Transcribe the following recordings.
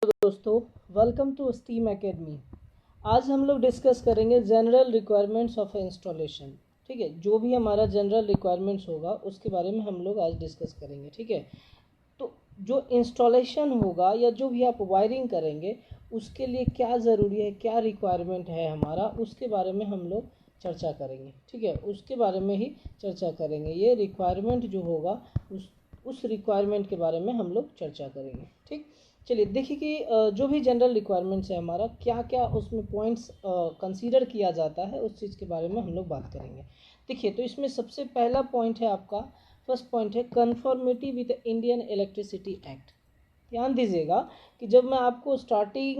दोस्तों, welcome to steam academy. आज हम लोग डिस्कस करेंगे जनरल रिक्वायरमेंट्स ऑफ इंस्टॉलेशन। ठीक है, जो भी हमारा जनरल रिक्वायरमेंट्स होगा उसके बारे में हम लोग आज डिस्कस करेंगे। ठीक है, तो जो इंस्टॉलेशन होगा या जो भी आप वायरिंग करेंगे उसके लिए क्या ज़रूरी है, क्या रिक्वायरमेंट है हमारा, उसके बारे में हम लोग चर्चा करेंगे। ठीक है, उसके बारे में ही चर्चा करेंगे। ये रिक्वायरमेंट जो होगा उस रिक्वायरमेंट के बारे में हम लोग चर्चा करेंगे। ठीक, चलिए देखिए कि जो भी जनरल रिक्वायरमेंट्स है हमारा क्या क्या उसमें पॉइंट्स कंसीडर किया जाता है, उस चीज़ के बारे में हम लोग बात करेंगे। देखिए, तो इसमें सबसे पहला पॉइंट है आपका, फर्स्ट पॉइंट है conformity with Indian electricity act. ध्यान दीजिएगा कि जब मैं आपको स्टार्टिंग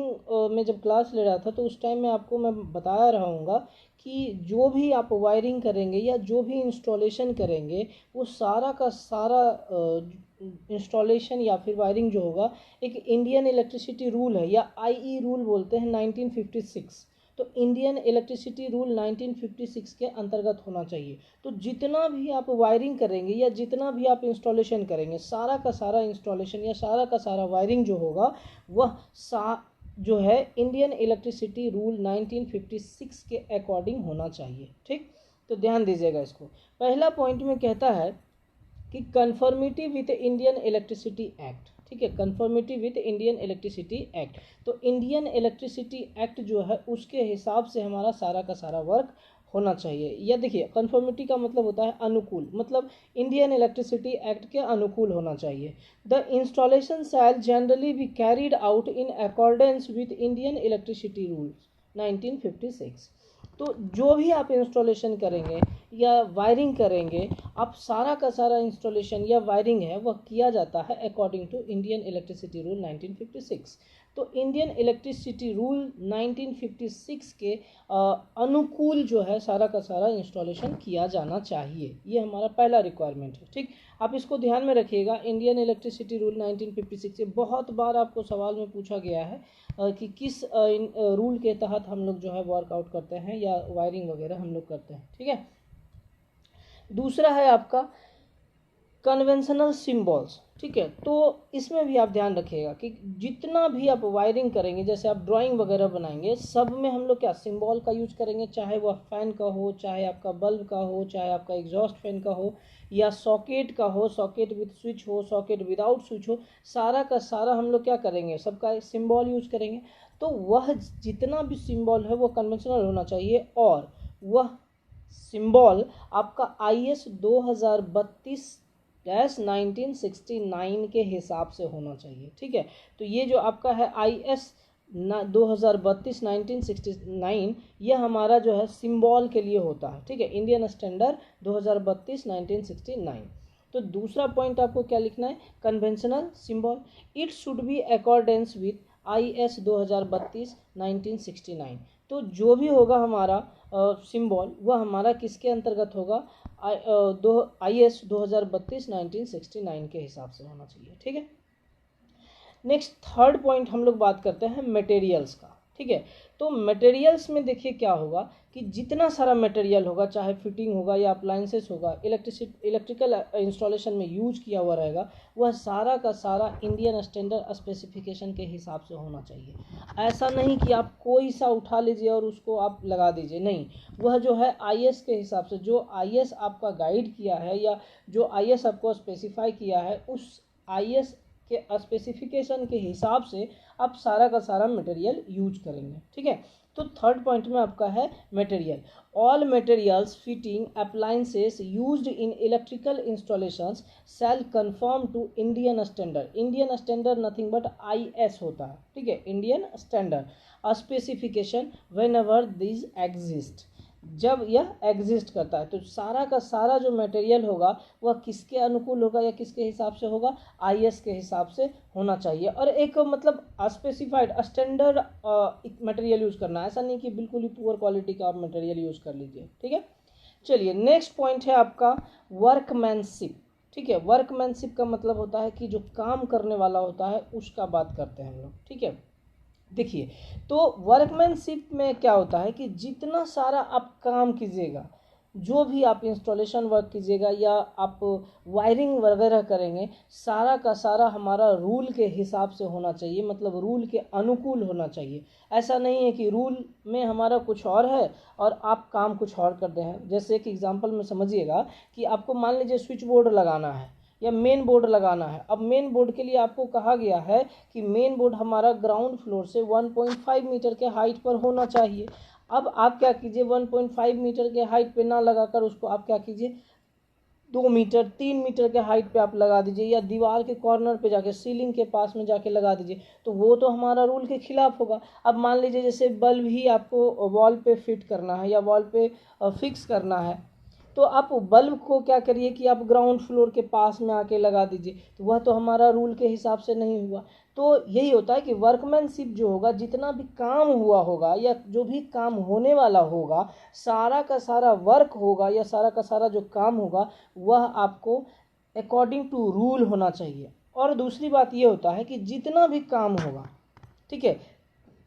में जब क्लास ले रहा था तो उस टाइम में आपको मैं बताया रहूँगा कि जो भी आप वायरिंग करेंगे या जो भी इंस्टॉलेशन करेंगे वो सारा का सारा इंस्टॉलेशन या फिर वायरिंग जो होगा एक इंडियन इलेक्ट्रिसिटी रूल है या आईई रूल बोलते हैं 1956। तो इंडियन इलेक्ट्रिसिटी रूल 1956 के अंतर्गत होना चाहिए। तो जितना भी आप वायरिंग करेंगे या जितना भी आप इंस्टॉलेशन करेंगे, सारा का सारा इंस्टॉलेशन या सारा का सारा वायरिंग जो होगा वह जो है इंडियन इलेक्ट्रिसिटी रूल 1956 के अकॉर्डिंग होना चाहिए। ठीक, तो ध्यान दीजिएगा इसको। पहला पॉइंट में कहता है कि conformity with Indian electricity act. ठीक है, conformity with Indian electricity act. तो इंडियन इलेक्ट्रिसिटी एक्ट जो है उसके हिसाब से हमारा सारा का सारा वर्क होना चाहिए। या देखिए, कन्फर्मिटी का मतलब होता है अनुकूल, मतलब इंडियन इलेक्ट्रिसिटी एक्ट के अनुकूल होना चाहिए। The installation shall generally be carried out in accordance with Indian electricity rules 1956। तो जो भी आप इंस्टॉलेशन करेंगे या वायरिंग करेंगे, आप सारा का सारा इंस्टॉलेशन या वायरिंग है वह किया जाता है according to Indian electricity rule 1956। तो इंडियन इलेक्ट्रिसिटी रूल 1956 के अनुकूल जो है सारा का सारा इंस्टॉलेशन किया जाना चाहिए। ये हमारा पहला रिक्वायरमेंट है। ठीक, आप इसको ध्यान में रखिएगा। इंडियन इलेक्ट्रिसिटी रूल 1956 से बहुत बार आपको सवाल में पूछा गया है कि किस रूल के तहत हम लोग जो है वर्कआउट करते हैं या वायरिंग वगैरह हम लोग करते हैं। ठीक है, दूसरा है आपका कन्वेंशनल सिंबल्स। ठीक है, तो इसमें भी आप ध्यान रखिएगा कि जितना भी आप वायरिंग करेंगे, जैसे आप ड्राइंग वगैरह बनाएंगे, सब में हम लोग क्या सिंबल का यूज करेंगे, चाहे वह फैन का हो, चाहे आपका बल्ब का हो, चाहे आपका एग्जॉस्ट फैन का हो, या सॉकेट का हो, सॉकेट विद स्विच हो, सॉकेट विदाउट स्विच हो, सारा का सारा हम लोग क्या करेंगे, सबका सिंबल यूज करेंगे। तो वह जितना भी सिंबल है वो कन्वेंशनल होना चाहिए और वह सिंबल आपका IS 2032-1969 के हिसाब से होना चाहिए। ठीक है, तो ये जो आपका है IS 2032-1969, यह हमारा जो है सिंबल के लिए होता है। ठीक है, इंडियन स्टैंडर्ड 2032-1969। तो दूसरा पॉइंट आपको क्या लिखना है, conventional symbol. It should be accordance with IS 2032-1969। तो जो भी होगा हमारा सिंबल वह हमारा किसके अंतर्गत होगा, IS 2032-1969 के हिसाब से होना चाहिए। ठीक है, नेक्स्ट थर्ड पॉइंट हम लोग बात करते हैं मटेरियल्स का। ठीक है, तो मटेरियल्स में देखिए क्या होगा कि जितना सारा मटेरियल होगा, चाहे फिटिंग होगा या अप्लाइंसेस होगा, इलेक्ट्रिकल इंस्टॉलेशन में यूज किया हुआ रहेगा, वह सारा का सारा इंडियन स्टैंडर्ड स्पेसिफिकेशन के हिसाब से होना चाहिए। ऐसा नहीं कि आप कोई सा उठा लीजिए और उसको आप लगा दीजिए, नहीं, वह जो है IS के हिसाब से, जो IS आपका गाइड किया है या जो IS आपको स्पेसिफाई किया है, उस IS के स्पेसिफिकेशन के हिसाब से आप सारा का सारा मटेरियल यूज करेंगे। ठीक है, तो थर्ड पॉइंट में आपका है material. All materials fitting appliances used in electrical installations shall conform to Indian standard. Indian standard nothing but IS होता है। ठीक है, Indian standard specification whenever this exist, जब यह एग्जिस्ट करता है। तो सारा का सारा जो मटेरियल होगा वह किसके अनुकूल होगा या किसके हिसाब से होगा, IS के हिसाब से होना चाहिए। और एक मतलब स्पेसिफाइड स्टैंडर्ड मटेरियल यूज़ करना है, ऐसा नहीं कि बिल्कुल ही पुअर क्वालिटी का आप मटेरियल यूज़ कर लीजिए। ठीक है, चलिए नेक्स्ट पॉइंट है आपका वर्कमैनशिप। ठीक है, वर्कमैनशिप का मतलब होता है कि जो काम करने वाला होता है उसका बात करते हैं हम लोग। ठीक है, देखिए, तो वर्कमैनशिप में क्या होता है कि जितना सारा आप काम कीजिएगा, जो भी आप इंस्टॉलेशन वर्क कीजिएगा या आप वायरिंग वगैरह करेंगे, सारा का सारा हमारा रूल के हिसाब से होना चाहिए, मतलब रूल के अनुकूल होना चाहिए। ऐसा नहीं है कि रूल में हमारा कुछ और है और आप काम कुछ और कर रहे हैं। जैसे एक एग्जांपल में समझिएगा कि आपको मान लीजिए स्विच बोर्ड लगाना है या मेन बोर्ड लगाना है। अब मेन बोर्ड के लिए आपको कहा गया है कि मेन बोर्ड हमारा ग्राउंड फ्लोर से 1.5 मीटर के हाइट पर होना चाहिए। अब आप क्या कीजिए, 1.5 मीटर के हाइट पे ना लगाकर उसको आप क्या कीजिए, 2 मीटर 3 मीटर के हाइट पे आप लगा दीजिए, या दीवार के कॉर्नर पे जाके सीलिंग के पास में जाके लगा दीजिए, तो वो तो हमारा रूल के खिलाफ होगा। अब मान लीजिए जैसे बल्ब ही आपको वॉल पे फिट करना है या वॉल पे फिक्स करना है, तो आप बल्ब को क्या करिए कि आप ग्राउंड फ्लोर के पास में आके लगा दीजिए, तो वह तो हमारा रूल के हिसाब से नहीं हुआ। तो यही होता है कि वर्कमैनशिप जो होगा, जितना भी काम हुआ होगा या जो भी काम होने वाला होगा, सारा का सारा वर्क होगा या सारा का सारा जो काम होगा, वह आपको अकॉर्डिंग टू रूल होना चाहिए। और दूसरी बात ये होता है कि जितना भी काम होगा, ठीक है,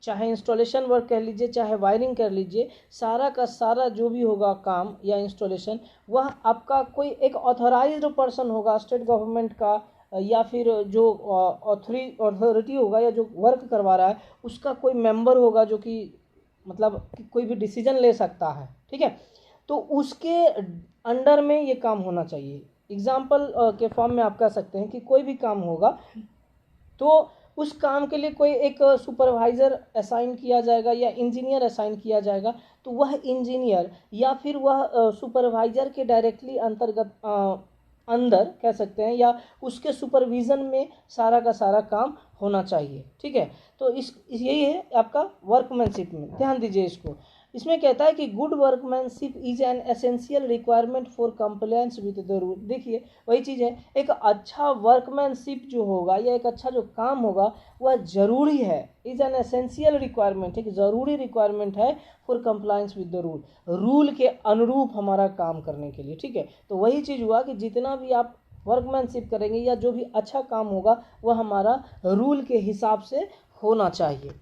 चाहे इंस्टॉलेशन वर्क कर लीजिए चाहे वायरिंग कर लीजिए, सारा का सारा जो भी होगा काम या इंस्टॉलेशन, वह आपका कोई एक ऑथराइज्ड पर्सन होगा स्टेट गवर्नमेंट का, या फिर जो अथॉरिटी होगा या जो वर्क करवा रहा है उसका कोई मेंबर होगा, जो कि मतलब कि कोई भी डिसीजन ले सकता है, ठीक है। तो उसके अंडर में ये काम होना चाहिए। एग्जाम्पल के फॉर्म में आप कह सकते हैं कि कोई भी काम होगा तो उस काम के लिए कोई एक सुपरवाइज़र असाइन किया जाएगा या इंजीनियर असाइन किया जाएगा, तो वह इंजीनियर या फिर वह सुपरवाइज़र के डायरेक्टली अंदर कह सकते हैं या उसके सुपरविज़न में सारा का सारा काम होना चाहिए, ठीक है। तो यही है आपका वर्कमैनशिप में, ध्यान दीजिए इसको। इसमें कहता है कि good workmanship is an essential requirement for compliance with the rule. देखिए वही चीज़ है, एक अच्छा वर्कमैनशिप जो होगा या एक अच्छा जो काम होगा वह ज़रूरी है, इज एन एसेंशियल रिक्वायरमेंट, एक ज़रूरी रिक्वायरमेंट है for compliance with the rule, rule के अनुरूप हमारा काम करने के लिए, ठीक है। तो वही चीज़ हुआ कि जितना भी आप वर्कमैनशिप करेंगे या जो भी अच्छा काम होगा वह हमारा रूल के हिसाब से होना चाहिए।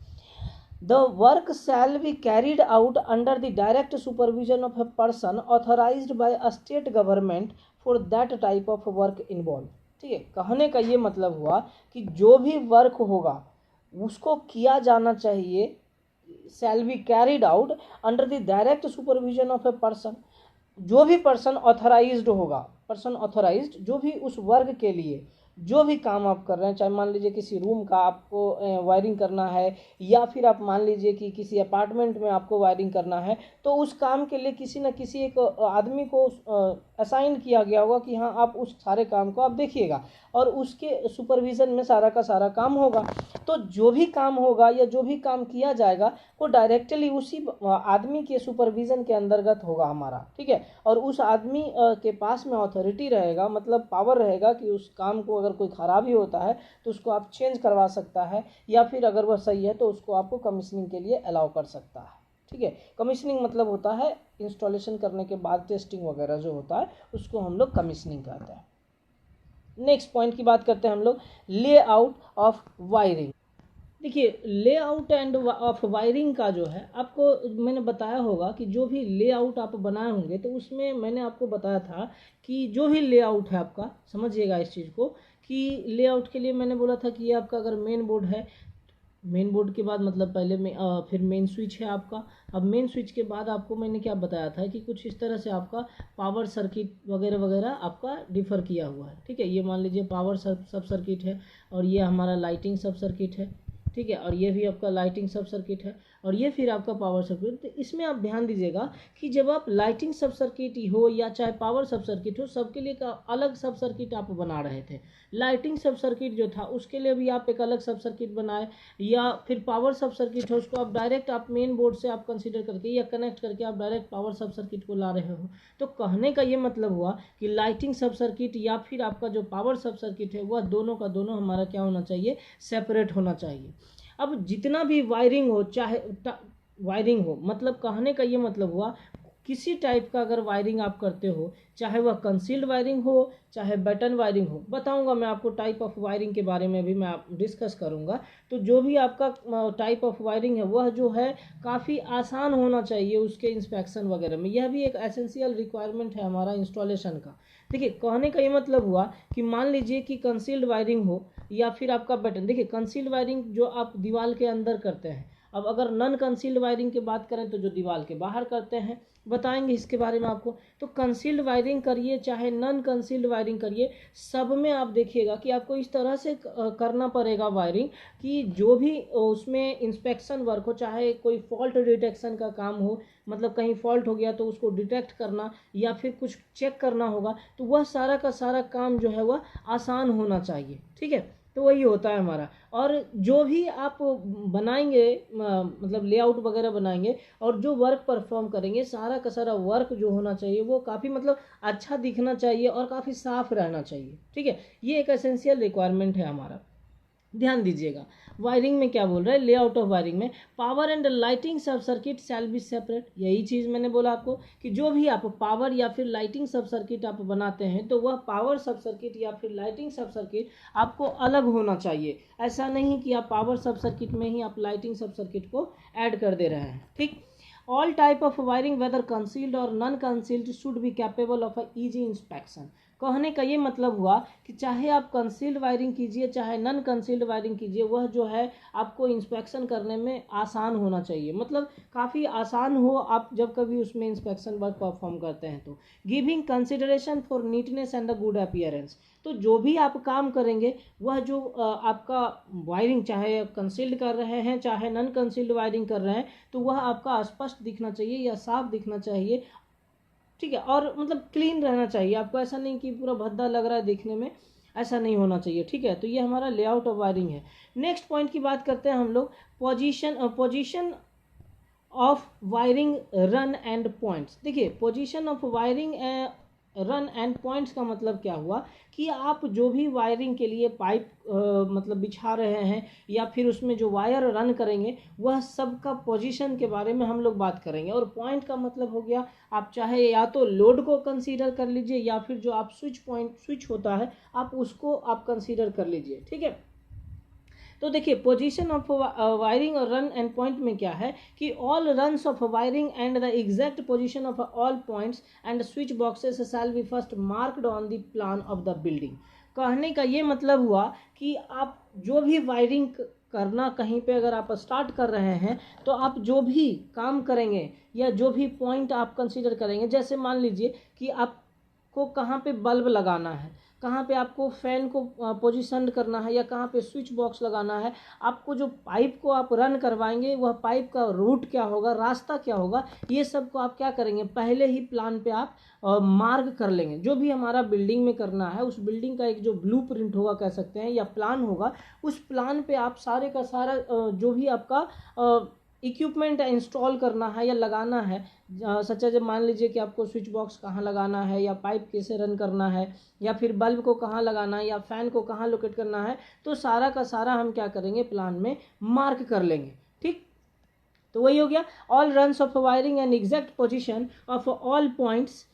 The work shall be carried out under the direct supervision of a person authorized by a state government for that type of work involved। ठीक है, कहने का ये मतलब हुआ कि जो भी वर्क होगा उसको किया जाना चाहिए, shall be carried out under the direct supervision of a person, जो भी पर्सन ऑथराइज्ड होगा, पर्सन ऑथराइज्ड जो भी उस वर्क के लिए जो भी काम आप कर रहे हैं, चाहे मान लीजिए किसी रूम का आपको वायरिंग करना है या फिर आप मान लीजिए कि किसी अपार्टमेंट में आपको वायरिंग करना है, तो उस काम के लिए किसी न किसी एक आदमी को असाइन किया गया होगा कि हाँ आप उस सारे काम को आप देखिएगा और उसके सुपरविज़न में सारा का सारा काम होगा। तो जो भी काम होगा या जो भी काम किया जाएगा वो डायरेक्टली उसी आदमी के सुपरविज़न के अंतर्गत होगा हमारा, ठीक है। और उस आदमी के पास में अथॉरिटी रहेगा, मतलब पावर रहेगा कि उस काम को अगर कोई ख़राबी होता है तो उसको आप चेंज करवा सकता है, या फिर अगर वह सही है तो उसको आपको कमीशनिंग के लिए अलाउ कर सकता है, ठीक है। कमीशनिंग मतलब होता है इंस्टॉलेशन करने के बाद टेस्टिंग वगैरह जो होता है उसको हम लोग कमीशनिंग कहते हैं। नेक्स्ट पॉइंट की बात करते हैं हम लोग, लेआउट ऑफ वायरिंग। देखिए लेआउट एंड ऑफ वायरिंग का जो है आपको मैंने बताया होगा कि जो भी लेआउट आप बनाए होंगे तो उसमें मैंने आपको बताया था कि जो भी लेआउट है आपका, समझिएगा इस चीज़ को कि लेआउट के लिए मैंने बोला था कि ये आपका अगर मेन बोर्ड है, मेन बोर्ड के बाद मतलब पहले में फिर मेन स्विच है आपका। अब मेन स्विच के बाद आपको मैंने क्या बताया था कि कुछ इस तरह से आपका पावर सर्किट वगैरह वगैरह आपका डिफ़र किया हुआ है, ठीक है। ये मान लीजिए पावर सब सर्किट है और ये हमारा लाइटिंग सब सर्किट है, ठीक है, और ये भी आपका लाइटिंग सब सर्किट है और ये फिर आपका पावर सर्किट। तो इसमें आप ध्यान दीजिएगा कि जब आप लाइटिंग सब सर्किट ही हो या चाहे पावर सब सर्किट हो, सबके लिए का अलग सब सर्किट आप बना रहे थे। लाइटिंग सब सर्किट जो था उसके लिए भी आप एक अलग सब सर्किट बनाए, या फिर पावर सब सर्किट है उसको आप डायरेक्ट आप मेन बोर्ड से आप कंसीडर करके या कनेक्ट करके आप डायरेक्ट पावर सब सर्किट को ला रहे हो। तो कहने का ये मतलब हुआ कि लाइटिंग सब सर्किट या फिर आपका जो पावर सब सर्किट है वह दोनों का दोनों हमारा क्या होना चाहिए, सेपरेट होना चाहिए। अब जितना भी वायरिंग हो, चाहे वायरिंग हो, मतलब कहने का ये मतलब हुआ किसी टाइप का अगर वायरिंग आप करते हो, चाहे वह कंसील्ड वायरिंग हो चाहे बटन वायरिंग हो, बताऊंगा मैं आपको टाइप ऑफ वायरिंग के बारे में भी मैं डिस्कस करूंगा। तो जो भी आपका टाइप ऑफ वायरिंग है वह जो है काफ़ी आसान होना चाहिए उसके इंस्पेक्शन वगैरह में। यह भी एक एसेंशियल रिक्वायरमेंट है हमारा इंस्टॉलेशन का। देखिए कहने का ये मतलब हुआ कि मान लीजिए कि कंसील्ड वायरिंग हो या फिर आपका बटन। देखिए कंसील्ड वायरिंग जो आप दीवार के अंदर करते हैं, अब अगर नॉन कंसील्ड वायरिंग की बात करें तो जो दीवार के बाहर करते हैं, बताएंगे इसके बारे में आपको। तो कंसील्ड वायरिंग करिए चाहे नॉन कंसील्ड वायरिंग करिए, सब में आप देखिएगा कि आपको इस तरह से करना पड़ेगा वायरिंग कि जो भी उसमें इंस्पेक्शन वर्क हो, चाहे कोई फॉल्ट डिटेक्शन का काम हो, मतलब कहीं फॉल्ट हो गया तो उसको डिटेक्ट करना या फिर कुछ चेक करना होगा, तो वह सारा का सारा काम जो है वह आसान होना चाहिए। ठीक है, तो वही होता है हमारा। और जो भी आप बनाएंगे मतलब लेआउट वगैरह बनाएंगे और जो वर्क परफॉर्म करेंगे, सारा का सारा वर्क जो होना चाहिए वो काफ़ी मतलब अच्छा दिखना चाहिए और काफ़ी साफ रहना चाहिए। ठीक है, ये एक एसेंशियल रिक्वायरमेंट है हमारा। ध्यान दीजिएगा वायरिंग में क्या बोल रहा है, लेआउट ऑफ वायरिंग में पावर एंड लाइटिंग सब सर्किट शैल बी सेपरेट। यही चीज़ मैंने बोला आपको कि जो भी आप पावर या फिर लाइटिंग सब सर्किट आप बनाते हैं तो वह पावर सब सर्किट या फिर लाइटिंग सब सर्किट आपको अलग होना चाहिए। ऐसा नहीं कि आप पावर सब सर्किट में ही आप लाइटिंग सब सर्किट को ऐड कर दे रहे हैं। ठीक, all type of wiring whether concealed और non concealed should be capable of a easy inspection. कहने का ये मतलब हुआ कि चाहे आप कंसील्ड वायरिंग कीजिए चाहे नॉन कंसील्ड वायरिंग कीजिए, वह जो है आपको इंस्पेक्शन करने में आसान होना चाहिए, मतलब काफ़ी आसान हो आप जब कभी उसमें इंस्पेक्शन वर्क परफॉर्म करते हैं तो। Giving consideration for neatness and a good appearance. तो जो भी आप काम करेंगे वह जो आपका वायरिंग चाहे कंसील्ड कर रहे हैं चाहे नॉन कंसील्ड वायरिंग कर रहे हैं, तो वह आपका स्पष्ट दिखना चाहिए या साफ दिखना चाहिए। ठीक है, और मतलब क्लीन रहना चाहिए आपको, ऐसा नहीं कि पूरा भद्दा लग रहा है देखने में, ऐसा नहीं होना चाहिए। ठीक है, तो ये हमारा लेआउट ऑफ वायरिंग है। नेक्स्ट पॉइंट की बात करते हैं हम लोग, position of wiring run and points. देखिए position of wiring run and points का मतलब क्या हुआ कि आप जो भी वायरिंग के लिए पाइप मतलब बिछा रहे हैं या फिर उसमें जो वायर रन करेंगे वह सब का पोजीशन के बारे में हम लोग बात करेंगे। और पॉइंट का मतलब हो गया आप चाहे या तो लोड को कंसीडर कर लीजिए या फिर जो आप स्विच होता है आप उसको आप कंसीडर कर लीजिए। ठीक है, तो देखिए पोजीशन ऑफ वायरिंग और रन एंड पॉइंट में क्या है कि all runs off wiring and the exact position of all points and switch boxes shall be first marked on the plan of the building. कहने का ये मतलब हुआ कि आप जो भी वायरिंग करना कहीं पे अगर आप स्टार्ट कर रहे हैं तो आप जो भी काम करेंगे या जो भी पॉइंट आप कंसीडर करेंगे, जैसे मान लीजिए कि आपको कहाँ पे बल्ब लगाना है, कहाँ पे आपको फैन को पोजीशन करना है या कहाँ पे स्विच बॉक्स लगाना है, आपको जो पाइप को आप रन करवाएंगे वह पाइप का रूट क्या होगा, रास्ता क्या होगा, ये सब को आप क्या करेंगे पहले ही प्लान पे आप मार्क कर लेंगे। जो भी हमारा बिल्डिंग में करना है उस बिल्डिंग का एक जो ब्लूप्रिंट होगा कह सकते हैं या प्लान होगा, उस प्लान पे आप सारे का सारा जो भी आपका इक्विपमेंट इंस्टॉल करना है या लगाना है, सच जब मान लीजिए कि आपको स्विच बॉक्स कहाँ लगाना है या पाइप कैसे रन करना है या फिर बल्ब को कहाँ लगाना है या फैन को कहाँ लोकेट करना है, तो सारा का सारा हम क्या करेंगे प्लान में मार्क कर लेंगे। ठीक, तो वही हो गया all runs off wiring and exact position of all points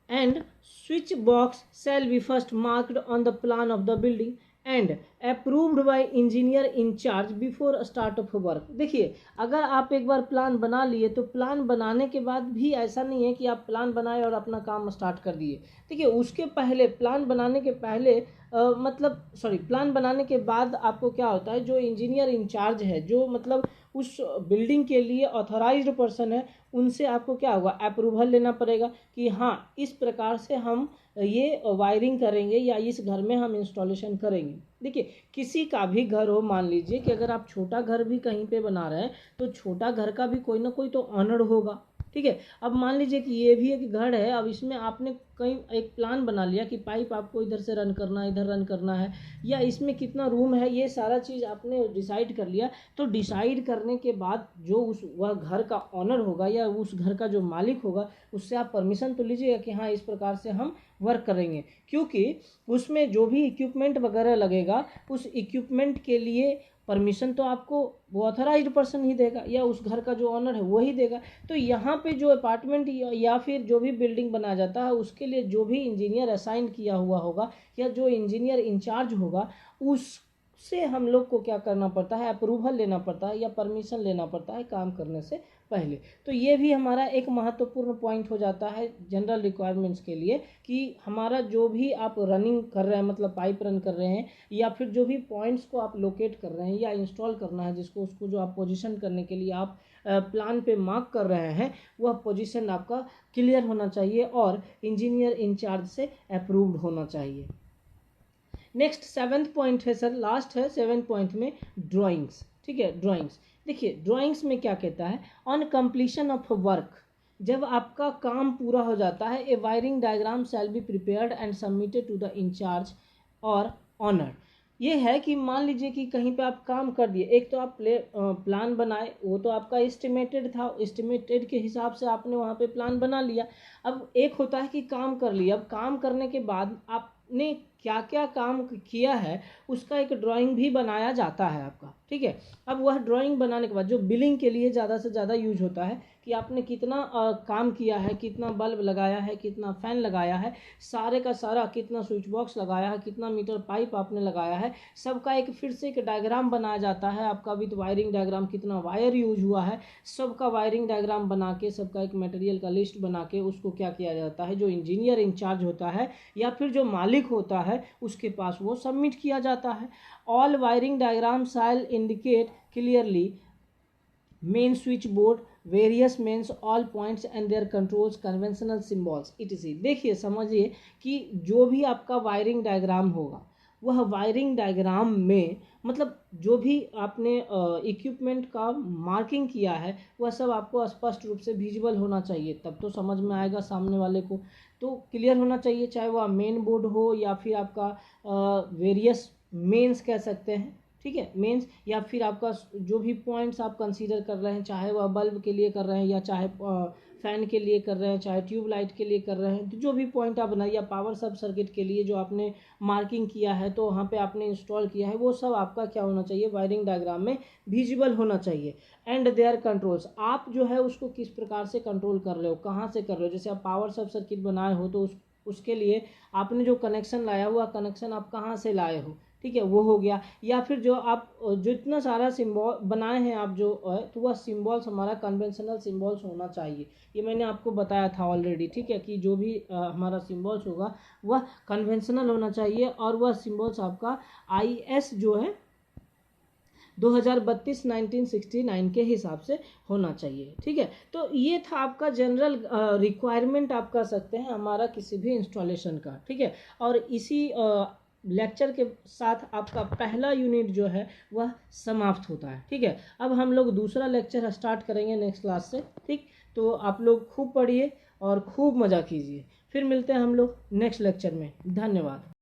and switch box shall be first marked on the plan of the building and approved by engineer in charge before start of work। देखिए अगर आप एक बार plan बना लिए तो plan बनाने के बाद भी ऐसा नहीं है कि आप प्लान बनाए और अपना काम स्टार्ट कर दिए। देखिए उसके पहले प्लान बनाने के पहले प्लान बनाने के बाद आपको क्या होता है, जो इंजीनियर इंचार्ज है जो मतलब उस बिल्डिंग के लिए ऑथराइज्ड पर्सन है, उनसे आपको क्या होगा अप्रूवल लेना पड़ेगा कि हाँ इस प्रकार से हम ये वायरिंग करेंगे या इस घर में हम इंस्टॉलेशन करेंगे। देखिए किसी का भी घर हो, मान लीजिए कि अगर आप छोटा घर भी कहीं पे बना रहे हैं तो छोटा घर का भी कोई ना कोई तो ऑनर होगा। ठीक है, अब मान लीजिए कि ये भी एक घर है, अब इसमें आपने कहीं एक प्लान बना लिया कि पाइप आपको इधर से रन करना है इधर रन करना है या इसमें कितना रूम है, ये सारा चीज़ आपने डिसाइड कर लिया। तो डिसाइड करने के बाद जो वह घर का ऑनर होगा या उस घर का जो मालिक होगा उससे आप परमिशन तो लीजिएगा कि हाँ इस प्रकार से हम वर्क करेंगे, क्योंकि उसमें जो भी इक्विपमेंट वगैरह लगेगा उस इक्विपमेंट के लिए परमिशन तो आपको वो ऑथराइज्ड पर्सन ही देगा या उस घर का जो ऑनर है वही देगा। तो यहाँ पे जो अपार्टमेंट या फिर जो भी बिल्डिंग बनाया जाता है उसके लिए जो भी इंजीनियर असाइन किया हुआ होगा या जो इंजीनियर इंचार्ज होगा उससे हम लोग को क्या करना पड़ता है, अप्रूवल लेना पड़ता है या परमिशन लेना पड़ता है काम करने से पहले। तो ये भी हमारा एक महत्वपूर्ण पॉइंट हो जाता है जनरल रिक्वायरमेंट्स के लिए कि हमारा जो भी आप रनिंग कर रहे हैं, मतलब पाइप रन कर रहे हैं या फिर जो भी पॉइंट्स को आप लोकेट कर रहे हैं या इंस्टॉल करना है जिसको उसको जो आप पोजीशन करने के लिए आप प्लान पे मार्क कर रहे हैं वह पोजीशन आपका क्लियर होना चाहिए और इंजीनियर इंचार्ज से अप्रूव्ड होना चाहिए। नेक्स्ट 7th पॉइंट है सर, लास्ट है 7th पॉइंट में ड्राइंग्स। ठीक है, ड्राइंग्स देखिए ड्राइंग्स में क्या कहता है, ऑन कंप्लीशन ऑफ वर्क, जब आपका काम पूरा हो जाता है a wiring diagram shall be prepared and submitted to the in charge और ऑनर। ये है कि मान लीजिए कि कहीं पे आप काम कर दिए, एक तो आप प्लान बनाए, वो तो आपका एस्टिमेटेड था, एस्टिमेटेड के हिसाब से आपने वहाँ पे प्लान बना लिया। अब एक होता है कि काम कर लिया, अब काम करने के बाद आपने क्या क्या काम किया है उसका एक ड्राइंग भी बनाया जाता है आपका। ठीक है, अब वह ड्राइंग बनाने के बाद जो बिलिंग के लिए ज़्यादा से ज़्यादा यूज होता है कि आपने कितना काम किया है, कितना बल्ब लगाया है, कितना फ़ैन लगाया है, सारे का सारा कितना स्विच बॉक्स लगाया है, कितना मीटर पाइप आपने लगाया है, सबका एक फिर से एक डायग्राम बनाया जाता है आपका विद वायरिंग डायग्राम, कितना वायर यूज हुआ है, सबका वायरिंग डायग्राम बना के सबका एक मटेरियल का लिस्ट बना के उसको क्या किया जाता है, जो इंजीनियर इंचार्ज होता है या फिर जो मालिक होता है उसके पास वो सबमिट किया जाता है। All wiring diagram shall indicate clearly main switch board various mains all points and their controls conventional symbols etc. देखिए समझिए कि जो भी आपका वायरिंग डायग्राम होगा वह वायरिंग डायग्राम में मतलब जो भी आपने इक्विपमेंट का मार्किंग किया है वह सब आपको स्पष्ट रूप से विजिबल होना चाहिए, तब तो समझ में आएगा सामने वाले को, तो क्लियर होना चाहिए, चाहे वह मेन बोर्ड हो या फिर आपका वेरियस मेंस कह सकते हैं। ठीक है, मेंस या फिर आपका जो भी पॉइंट्स आप कंसीडर कर रहे हैं, चाहे वह बल्ब के लिए कर रहे हैं या चाहे फ़ैन के लिए कर रहे हैं, चाहे ट्यूब लाइट के लिए कर रहे हैं, तो जो भी पॉइंट आप बनाइए, या पावर सब सर्किट के लिए जो आपने मार्किंग किया है तो वहाँ पे आपने इंस्टॉल किया है वो सब आपका क्या होना चाहिए, वायरिंग डायग्राम में विजिबल होना चाहिए। एंड देयर कंट्रोल्स, आप जो है उसको किस प्रकार से कंट्रोल कर रहे हो, कहाँ से कर रहे हो, जैसे आप पावर सब सर्किट बनाए हो तो उसके लिए आपने जो कनेक्शन लाया हुआ कनेक्शन आप कहाँ से लाए हो, ठीक है, वो हो गया। या फिर जो आप जो इतना सारा सिंबल बनाए हैं आप जो है तो वह सिंबल्स हमारा कन्वेंशनल सिंबल्स होना चाहिए, ये मैंने आपको बताया था ऑलरेडी। ठीक है, कि जो भी हमारा सिंबल्स होगा वह कन्वेंशनल होना चाहिए और वह सिंबल्स आपका IS जो है 2032 1969 के हिसाब से होना चाहिए। ठीक है, तो ये था आपका जनरल रिक्वायरमेंट आप कह सकते हैं हमारा किसी भी इंस्टॉलेशन का। ठीक है, और इसी लेक्चर के साथ आपका पहला यूनिट जो है वह समाप्त होता है। ठीक है, अब हम लोग दूसरा लेक्चर स्टार्ट करेंगे नेक्स्ट क्लास से। ठीक, तो आप लोग खूब पढ़िए और खूब मज़ा कीजिए, फिर मिलते हैं हम लोग नेक्स्ट लेक्चर में। धन्यवाद।